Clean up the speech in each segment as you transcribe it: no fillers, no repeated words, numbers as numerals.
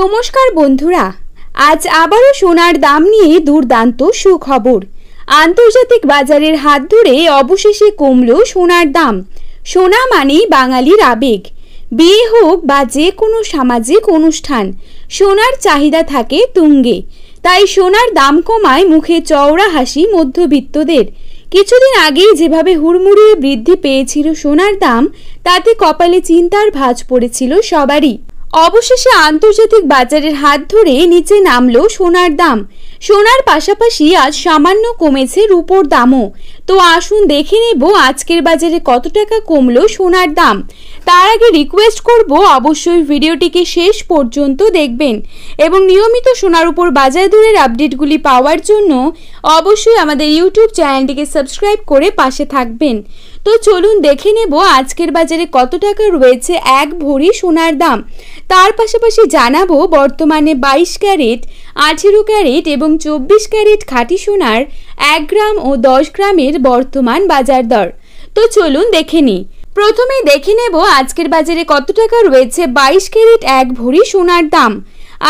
নমস্কার বন্ধুরা, আজ আবারও সোনার দাম নিয়ে দুর্দান্ত সুখবর। আন্তর্জাতিক বাজারের হাত ধরে অবশেষে কমল সোনার দাম। সোনা মানেই বাঙালির আবেগ। বিয়ে হোক বা যে কোনো সামাজিক অনুষ্ঠান, সোনার চাহিদা থাকে তুঙ্গে। তাই সোনার দাম কমায় মুখে চওড়া হাসি মধ্যবিত্তদের। কিছুদিন আগেই যেভাবে হুড়মুড়িয়ে বৃদ্ধি পেয়েছিল সোনার দাম, তাতে কপালে চিন্তার ভাঁজ পড়েছিল সবারই। অবশেষে আন্তর্জাতিক বাজারের হাত ধরে নিচে নামলো সোনার দাম। সোনার পাশাপাশি আজ সামান্য কমেছে রূপোর দামও। তো আসুন দেখে নেব আজকের বাজারে কত টাকা কমলো সোনার দাম। তার আগে রিকোয়েস্ট করব, অবশ্যই ভিডিওটিকে শেষ পর্যন্ত দেখবেন এবং নিয়মিত সোনার উপর বাজার দরের আপডেটগুলি পাওয়ার জন্য অবশ্যই আমাদের ইউটিউব চ্যানেলটিকে সাবস্ক্রাইব করে পাশে থাকবেন। তো চলুন দেখে নেব আজকের বাজারে কত টাকা রয়েছে এক ভরি সোনার দাম। তার পাশাপাশি জানাবো বর্তমানে 22 ক্যারেট, 18 ক্যারেট এবং 24 ক্যারেট খাঁটি সোনার 1 গ্রাম ও 10 গ্রামের বর্তমান বাজার দর। তো চলুন দেখে নিই। প্রথমেই দেখে নেব আজকের বাজারে কত টাকা রয়েছে 22 ক্যারেট এক ভরি সোনার দাম।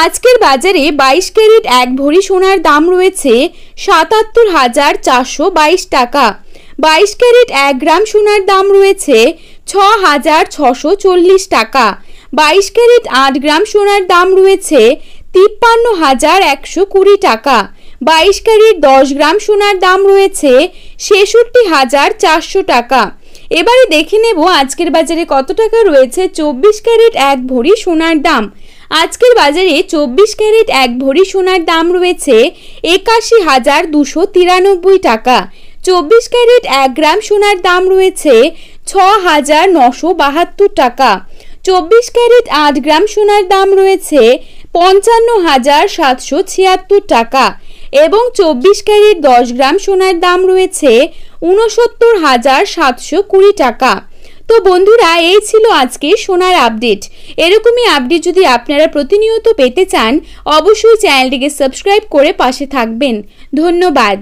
আজকের বাজারে 22 ক্যারেট এক ভরি সোনার দাম রয়েছে 77,422 টাকা। 22 ক্যারেট 1 গ্রাম সোনার দাম রয়েছে 6,640 টাকা। 22 ক্যারেট 8 গ্রাম সোনার দাম রয়েছে 53,120 টাকা। 22 ক্যারেট 10 গ্রাম সোনার দাম রয়েছে 66,400 টাকা। এবারে দেখে নেব আজকের বাজারে কত টাকা রয়েছে 24 ক্যারেট এক ভরি সোনার দাম। আজকের বাজারে 24 ক্যারেট এক ভরি সোনার দাম রয়েছে 81,293 টাকা। 24 ক্যারেট 1 গ্রাম সোনার দাম রয়েছে 6,972 টাকা। 24 ক্যারেট 8 গ্রাম সোনার দাম রয়েছে 55,776 টাকা এবং 24 ক্যারেট 10 গ্রাম সোনার দাম রয়েছে 69,720 টাকা। তো বন্ধুরা, এই ছিল আজকে সোনার আপডেট। এরকমই আপডেট যদি আপনারা প্রতিনিয়ত পেতে চান, অবশ্যই চ্যানেলটিকে সাবস্ক্রাইব করে পাশে থাকবেন। ধন্যবাদ।